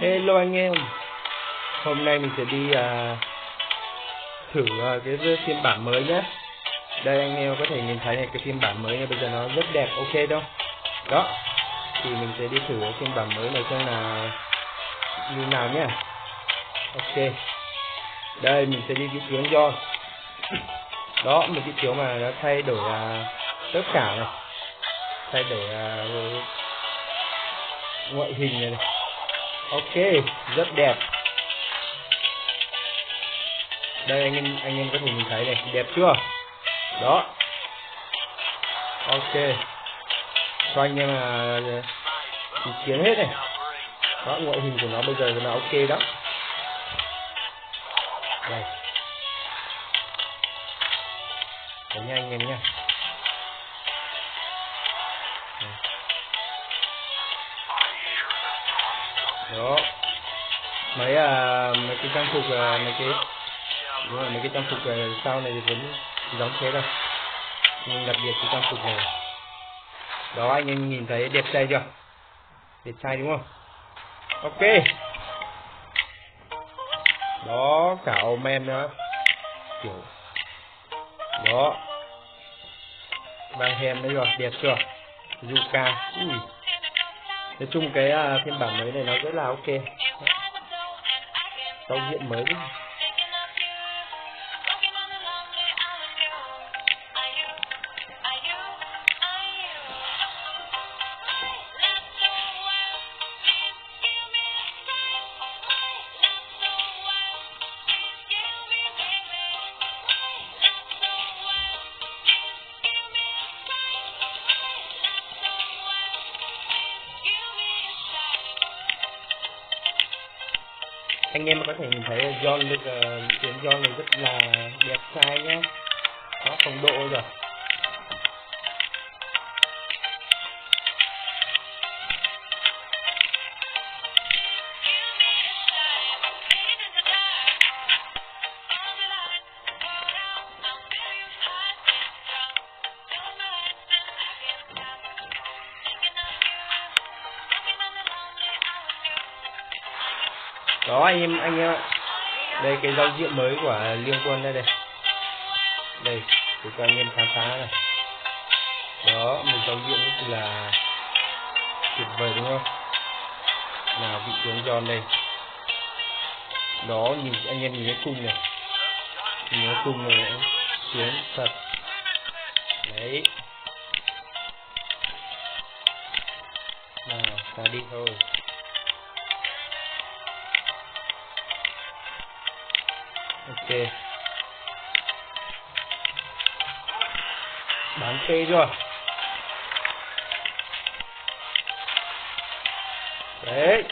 Hello anh em, hôm nay mình sẽ đi thử cái phiên bản mới nhé. Đây anh em có thể nhìn thấy này, cái phiên bản mới này bây giờ nó rất đẹp, ok đâu. Đó, thì mình sẽ đi thử cái phiên bản mới này xem là như nào nhé. Ok, đây mình sẽ đi vị tướng John. Đó, một vị tướng mà nó thay đổi tất cả này, thay đổi ngoại hình này. Ok, rất đẹp. Đây anh em có thể nhìn thấy này, đẹp chưa? Đó. Ok. Cho anh em ý kiến hết này. Đó, ngoại hình của nó bây giờ là ok đó. Đây. Đấy nha anh em nha. Đó. Mấy cái trang phục mấy cái trang phục sau này thì vẫn giống thế đâu, nhưng đặc biệt cái trang phục này. Đó, anh em nhìn thấy đẹp trai chưa? Đẹp trai đúng không? Ok. Đó, cả Omen nữa, kiểu đó, Barhem đấy rồi, đẹp chưa? Yuka. Nói chung cái phiên bản mới này nó rất là ok. Giao diện mới đấy. Anh em có thể nhìn thấy John bây giờ, tiếng John này rất là đẹp trai nhé. Có phong độ rồi. Đó anh em ạ. Đây cái giao diện mới của Liên Quân đây. Đây, để cho anh em khám phá này. Đó, một giao diện rất là tuyệt vời đúng không? Nào, vị tướng John đây. Đó, nhìn anh em nhìn cái cung này. Nhìn cái cung này tướng thật. Đấy. Nào, ta đi thôi. Ok. Bán cây rồi. Đấy.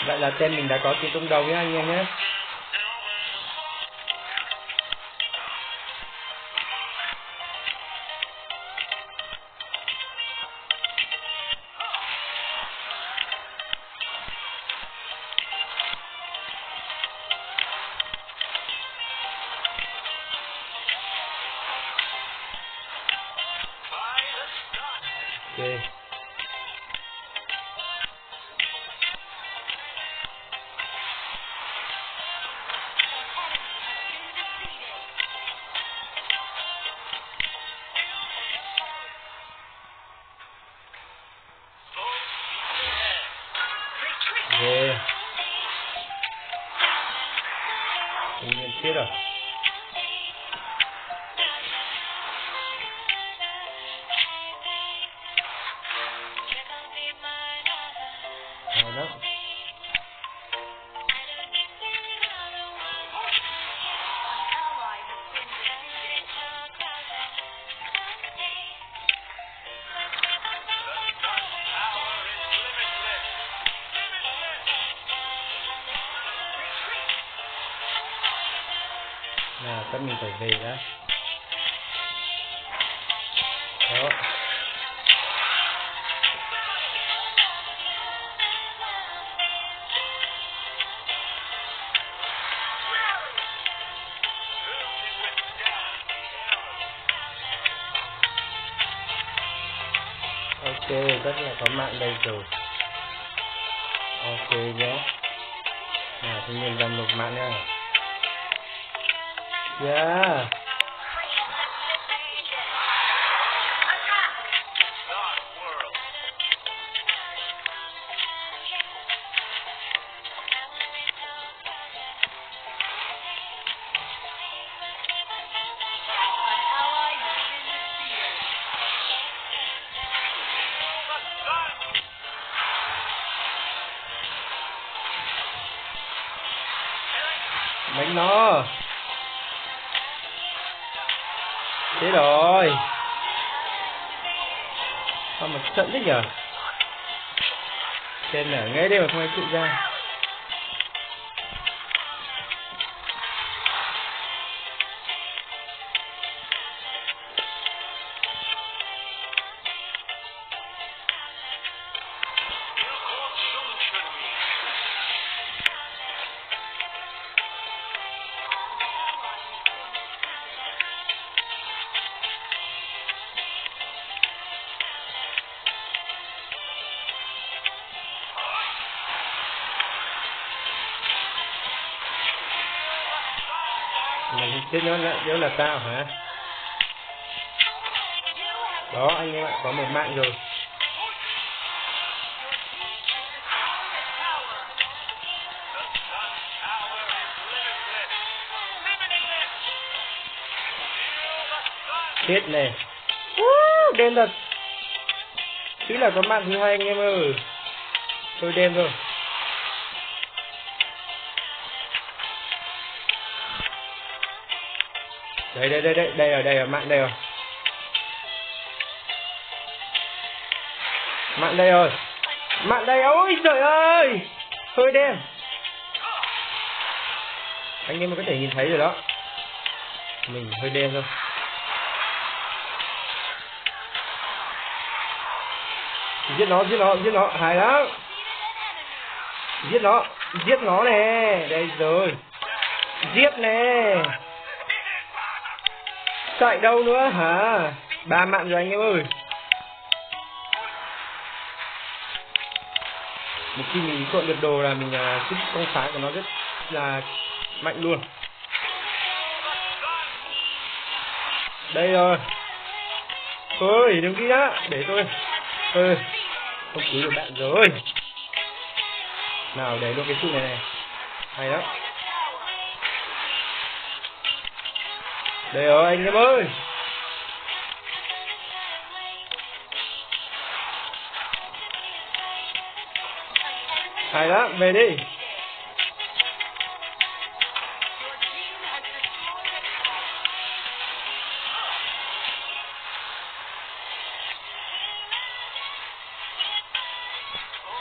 Vậy là tên mình đã có chiến công đầu nhé anh em nhé. Ok. Yeah. Anh em chết rồi. Đó. Chắc mình phải về đã. Đó. Ok, tất là có mạng đây rồi. Ok nhé. Thì mình làm một mạng nha. Yeah. Đánh nó. Thế rồi. Sao mà trận thế nhở? Trên ở ngay đây mà không ai chịu ra. Mình chết nó là tao hả? Đó anh em ạ, có một mạng rồi. Chết này. Đen thật. Chứ là có mạng thứ hai anh em ơi. Tôi đen rồi. Đây ở mạng đây rồi. Mạng đây rồi. Mạng đây, ôi trời ơi. Hơi đen. Anh em có thể nhìn thấy rồi đó. Mình hơi đen thôi. Giết nó, hay lắm. Giết nó nè, đây rồi. Giết nè. Chạy đâu nữa hả? 3 mạng rồi anh em ơi. Một khi mình trộn được đồ là mình sức công phá của nó rất là mạnh luôn. Đây rồi. Thôi đừng đi đã, để tôi. Không cứu được bạn rồi. Nào để luôn cái trụ này. Hay lắm. Đây rồi anh em ơi. Hay lắm, về đi.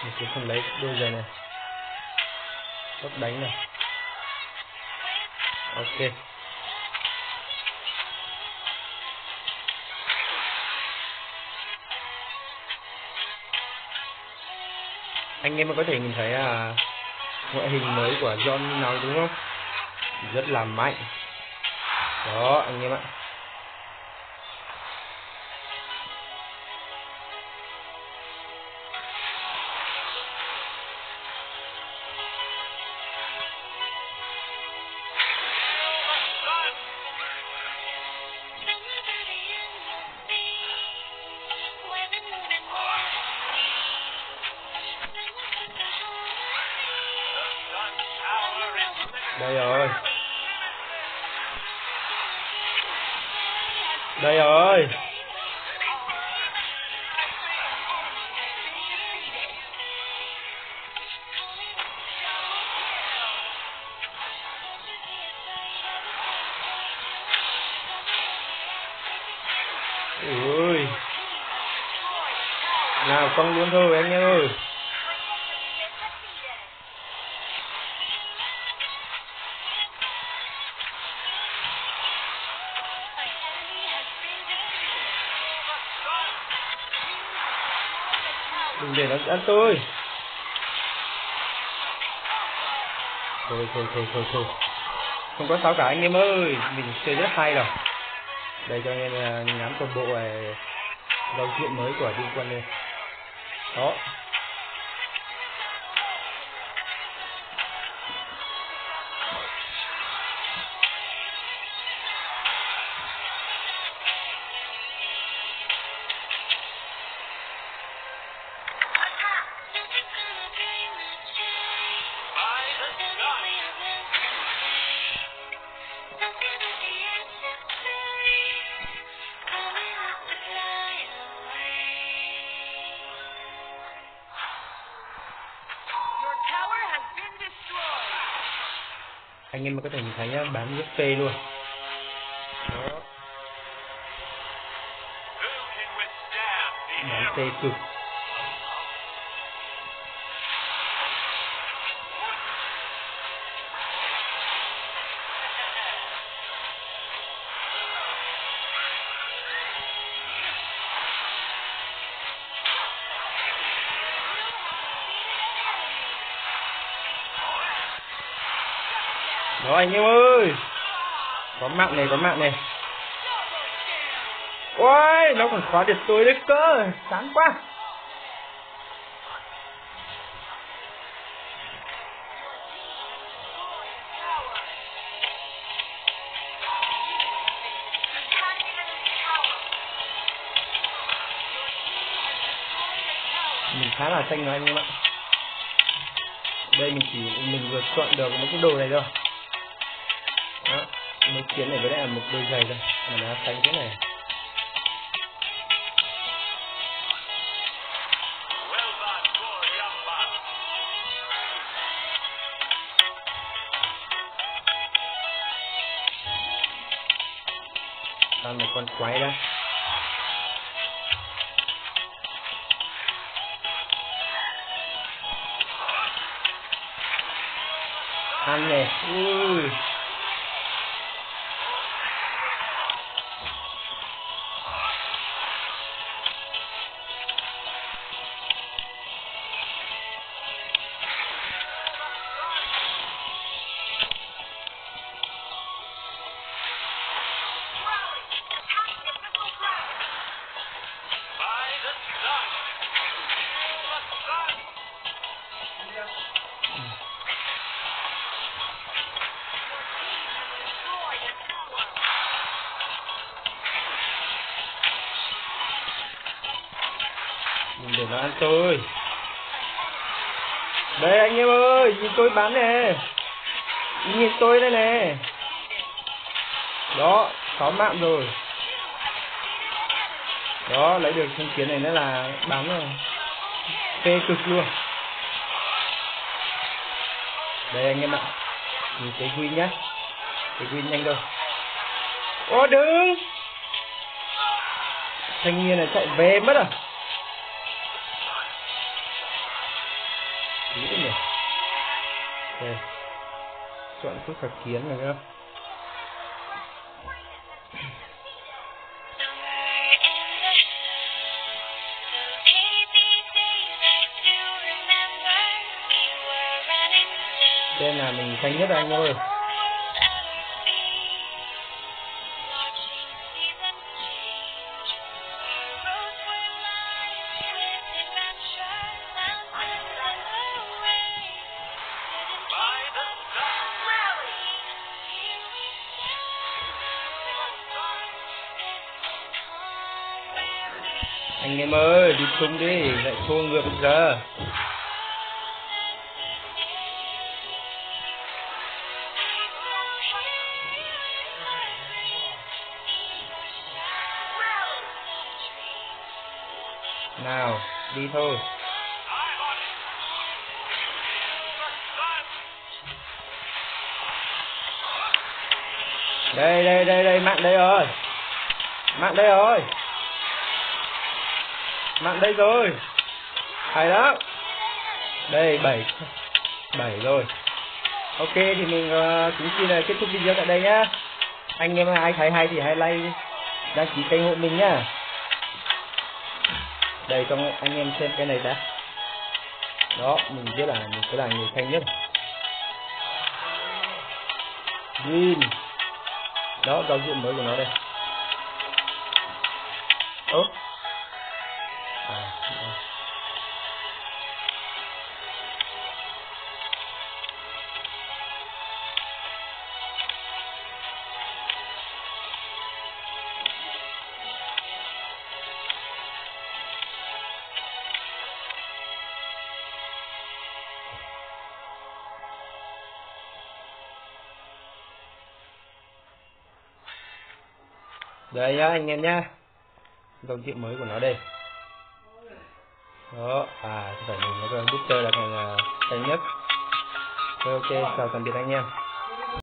Mình sẽ không lấy đôi giày này. Tốc đánh này. Ok. Anh em có thể nhìn thấy ngoại hình mới của John nào đúng không? Rất là mạnh. Đó anh em ạ. Đây rồi. Đây rồi. Ui. Nào con luôn thôi anh em ơi. để nó ăn tôi. Thôi. Không có sao cả anh em ơi, mình chơi rất hay rồi. Đây cho anh em ngắm toàn bộ giao diện mới của Liên Quân đây. Đó. Anh em có thể nhìn thấy nhá, bán rất phê luôn. Đó. Bán phê cực. Đó anh em ơi, có mạng này. Ôi, nó còn khóa được tôi đấy cơ, sáng quá. Mình khá là xanh rồi anh em ạ. Đây mình vừa chọn được một cái đồ này thôi. Đó, một chiến này với lại là một đôi giày thôi, mà nó xanh thế này. Còn một con quái đó. Ăn này, ui. Để nó ăn tôi. Đây anh em ơi, nhìn tôi bắn nè. Nhìn tôi đây nè. Đó, 6 mạng rồi. Đó, lấy được thanh kiếm này nữa là bắn rồi. Phê cực luôn. Đây anh em ạ. Nhìn cái win nhá. Cái win nhanh thôi. Ô đừng. Thanh niên này chạy về mất à. Đây. Chọn phút phạt kiến rồi nhá. Đây là mình xanh nhất anh ơi. Anh em ơi, đi chung đi, lại thua ngược bây giờ. Nào, đi thôi. Đây, mạng đây rồi. Mạng đây rồi. Mạng đây rồi. Hay lắm. Đây 7 rồi. Ok thì mình cũng xin là kết thúc video tại đây nhá. Anh em ai thấy hay thì hãy like, đăng ký kênh hộ mình nhá. Đây cho anh em xem cái này đã. Đó, mình biết là mình sẽ là người xanh nhất. Green. Đó, giao diện mới của nó đây. Ố. Đây nhá anh em nhá, giao diện mới của nó đây. Đó, phải mình nó booster là thành xanh nhất. Ok, chào tạm biệt anh em.